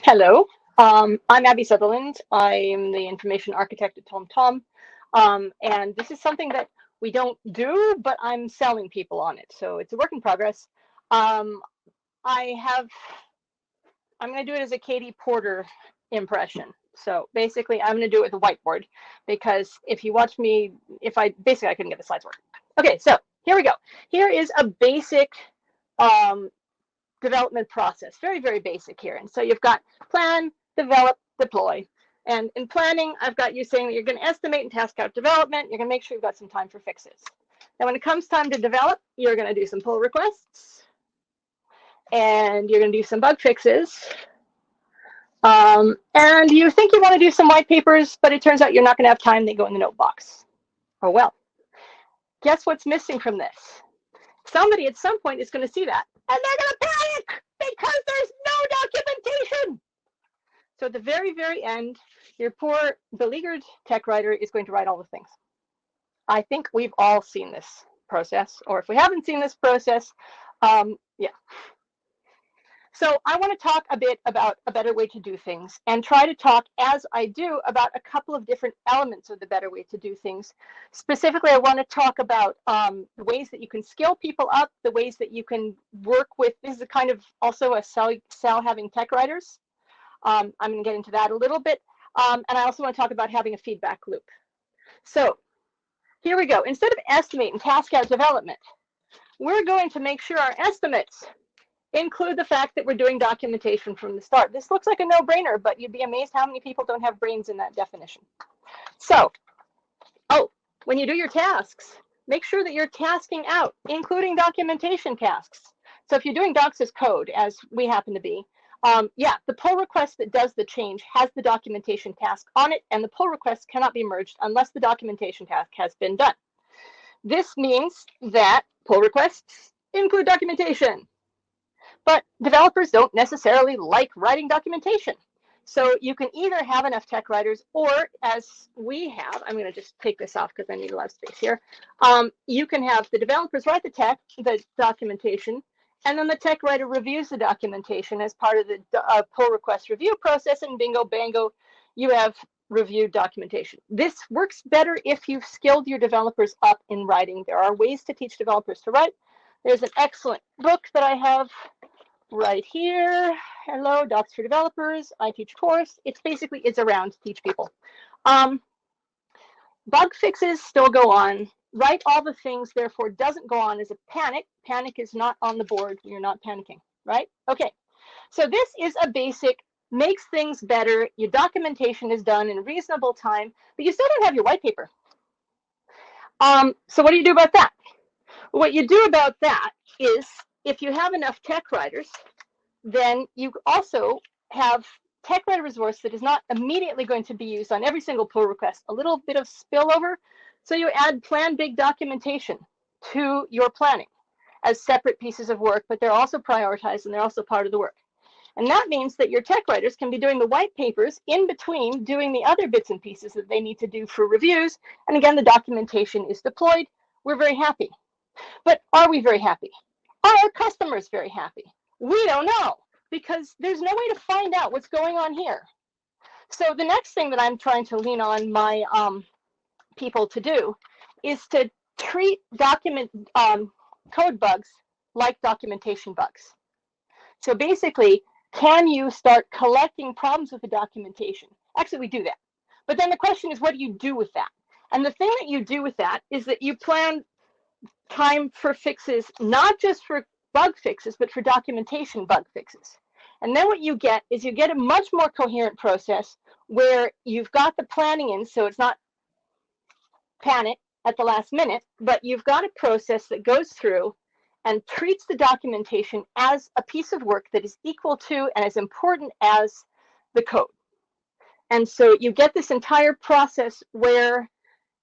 Hello, I'm Abi Sutherland. I'm the information architect at TomTom. And this is something that we don't do, but I'm selling people on it. So it's a work in progress. Um, I have, I'm going to do it as a Katie Porter impression. So basically, I'm going to do it with a whiteboard because if you watch me, I couldn't get the slides working. Okay, so here we go. Here is a basic um, development process. Very, very basic here. And so you've got plan, develop, deploy. And in planning, I've got you saying that you're going to estimate and task out development. You're going to make sure you've got some time for fixes. Now, when it comes time to develop, you're going to do some pull requests. And you're going to do some bug fixes. And you think you want to do some white papers, but it turns out you're not going to have time. They go in the note box. Oh, well. Guess what's missing from this? Somebody at some point is going to see that, and they're going to panic because there's no documentation. So at the very, very end, your poor beleaguered tech writer is going to write all the things. I think we've all seen this process, or if we haven't seen this process, yeah. So I want to talk a bit about a better way to do things and try to talk, as I do, about a couple of different elements of the better way to do things. Specifically, I want to talk about the ways that you can skill people up, the ways that you can work with, this is a kind of also a sell having tech writers. I'm going to get into that a little bit. And I also want to talk about having a feedback loop. So here we go. Instead of estimate and task out development, we're going to make sure our estimates include the fact that we're doing documentation from the start. This looks like a no-brainer, but you'd be amazed how many people don't have brains in that definition. So, when you do your tasks, make sure that you're tasking out, including documentation tasks. So if you're doing docs as code, as we happen to be, the pull request that does the change has the documentation task on it, and the pull request cannot be merged unless the documentation task has been done. This means that pull requests include documentation. But developers don't necessarily like writing documentation. So you can either have enough tech writers, or as we have, I'm going to just take this off because I need a lot of space here. You can have the developers write the documentation, and then the tech writer reviews the documentation as part of the pull request review process, and bingo, bango, you have reviewed documentation. This works better if you've skilled your developers up in writing. There are ways to teach developers to write. There's an excellent book that I have right here. Hello, Docs for Developers. I teach course. It's around to teach people. Bug fixes still go on. Write all the things, therefore, doesn't go on as a panic. Panic is not on the board. You're not panicking, right? Okay. So this is a basic, makes things better. Your documentation is done in a reasonable time, but you still don't have your white paper. So what do you do about that? What you do about that is, if you have enough tech writers, then you also have tech writer resource that is not immediately going to be used on every single pull request, a little bit of spillover. So you add plan big documentation to your planning as separate pieces of work, but they're also prioritized and they're also part of the work. And that means that your tech writers can be doing the white papers in between doing the other bits and pieces that they need to do for reviews. And again, the documentation is deployed. We're very happy. But are we very happy? Are our customers very happy? We don't know, because there's no way to find out what's going on here. So the next thing that I'm trying to lean on my people to do is to treat code bugs like documentation bugs. So basically, can you start collecting problems with the documentation? Actually, we do that. But then the question is, what do you do with that? And the thing that you do with that is that you plan time for fixes, not just for bug fixes, but for documentation bug fixes. And then what you get is you get a much more coherent process where you've got the planning in, so it's not panic at the last minute, but you've got a process that goes through and treats the documentation as a piece of work that is equal to and as important as the code. And so you get this entire process where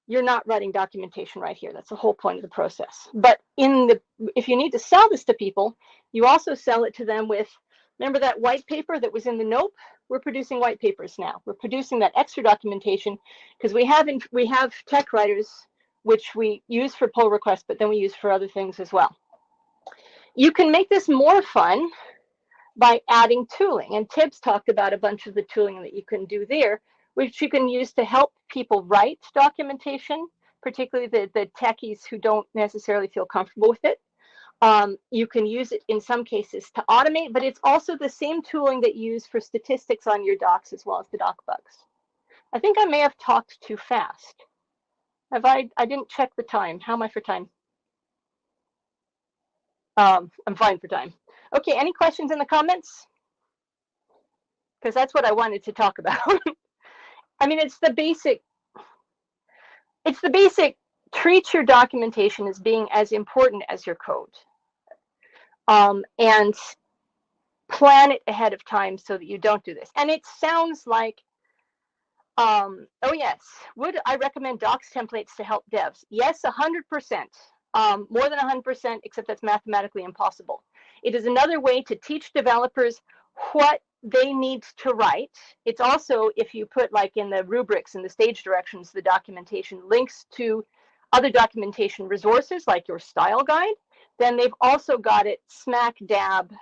you're not writing documentation right here. That's the whole point of the process. But if you need to sell this to people, you also sell it to them with, remember that white paper that was in the note? We're producing white papers now. We're producing that extra documentation because we have tech writers, which we use for pull requests, but then we use for other things as well. You can make this more fun by adding tooling. And Tibbs talked about a bunch of the tooling that you can do there, which you can use to help people write documentation, particularly the techies who don't necessarily feel comfortable with it. You can use it in some cases to automate, but it's also the same tooling that you use for statistics on your docs as well as the doc bugs. I think I may have talked too fast. I didn't check the time. How am I for time? I'm fine for time. Okay, any questions in the comments? Because that's what I wanted to talk about. I mean, it's the basic, treat your documentation as being as important as your code. And plan it ahead of time so that you don't do this. And it sounds like, oh yes, would I recommend docs templates to help devs? Yes, 100%. More than 100%, except that's mathematically impossible. It is another way to teach developers what they need to write. It's also, if you put like in the rubrics and the stage directions, the documentation links to other documentation resources like your style guide, then they've also got it smack dab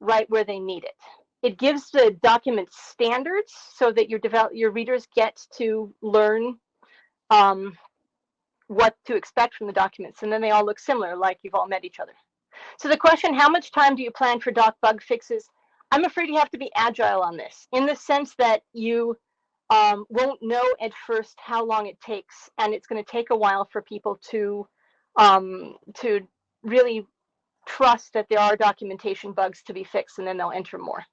right where they need it. It gives the document standards so that your readers get to learn what to expect from the documents, and then they all look similar, like you've all met each other. So the question, how much time do you plan for doc bug fixes? I'm afraid you have to be agile on this, in the sense that you won't know at first how long it takes, and it's going to take a while for people to really trust that there are documentation bugs to be fixed, and then they'll enter more.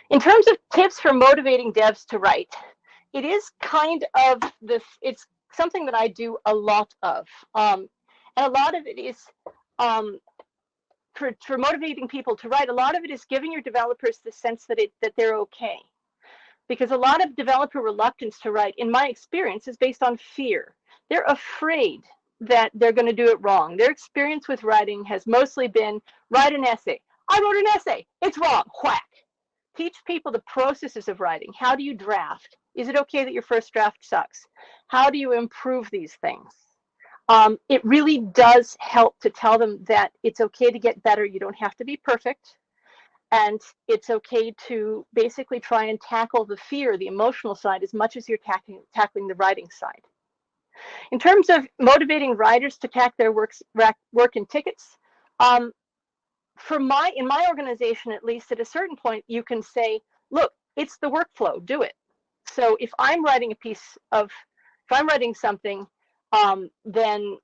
In terms of tips for motivating devs to write, it is kind of this, it's something that I do a lot of. And a lot of it is, for motivating people to write, a lot of it is giving your developers the sense that they're okay. Because a lot of developer reluctance to write, in my experience, is based on fear. They're afraid that they're going to do it wrong. Their experience with writing has mostly been, write an essay. I wrote an essay. It's wrong. Whack. Teach people the processes of writing. How do you draft? Is it okay that your first draft sucks? How do you improve these things? It really does help to tell them that it's okay to get better. You don't have to be perfect. And it's okay to basically try and tackle the fear, the emotional side, as much as you're tackling the writing side. In terms of motivating writers to tack their work in tickets, in my organization, at least, at a certain point, you can say, look, it's the workflow, do it. So if I'm writing something, then,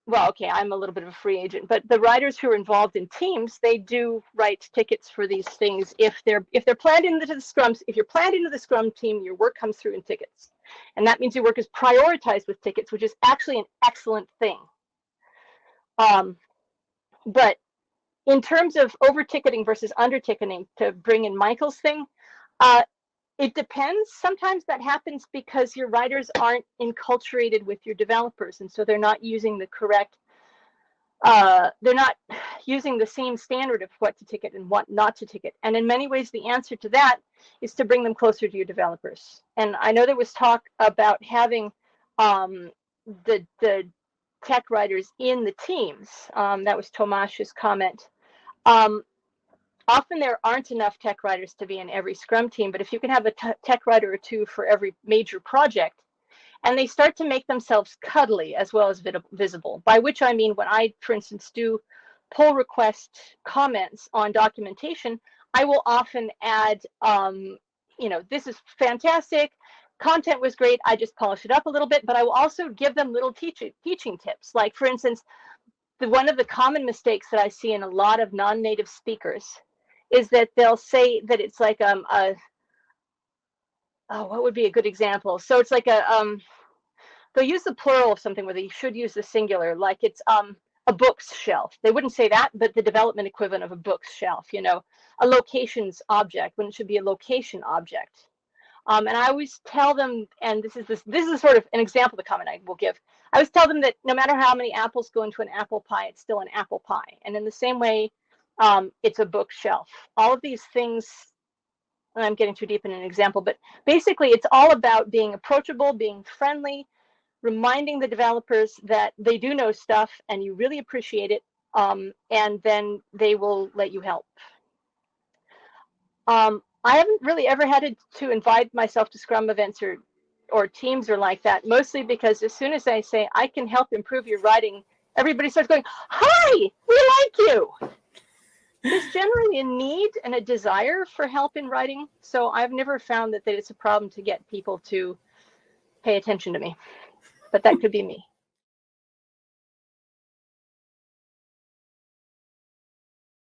well, okay, I'm a little bit of a free agent, but the writers who are involved in teams, they do write tickets for these things. If they're planned into the scrums, if you're planned into the scrum team, your work comes through in tickets. And that means your work is prioritized with tickets, which is actually an excellent thing. But in terms of over-ticketing versus under-ticketing, to bring in Michael's thing, it depends. Sometimes that happens because your writers aren't enculturated with your developers, and so they're not using the correct, they're not using the same standard of what to ticket and what not to ticket. And in many ways, the answer to that is to bring them closer to your developers. And I know there was talk about having the tech writers in the teams. That was Tomash's comment. Often there aren't enough tech writers to be in every Scrum team, but if you can have a tech writer or two for every major project, and they start to make themselves cuddly as well as visible, by which I mean when I, for instance, do pull request comments on documentation, I will often add, this is fantastic, content was great, I just polish it up a little bit, but I will also give them little teaching tips. Like, for instance, one of the common mistakes that I see in a lot of non-native speakers is that they'll say that it's like what would be a good example? So it's like they'll use the plural of something where they should use the singular, like it's a bookshelf. They wouldn't say that, but the development equivalent of a bookshelf, a locations object when it should be a location object. And I always tell them, and this is sort of an example of the comment I will give. I always tell them that no matter how many apples go into an apple pie, it's still an apple pie. And in the same way, it's a bookshelf. All of these things, and I'm getting too deep in an example, but basically it's all about being approachable, being friendly, reminding the developers that they do know stuff and you really appreciate it, and then they will let you help. I haven't really ever had to invite myself to Scrum events or teams or like that, mostly because as soon as I say I can help improve your writing, everybody starts going, "Hi, we like you." There's generally a need and a desire for help in writing, so I've never found that it's a problem to get people to pay attention to me. But that could be me.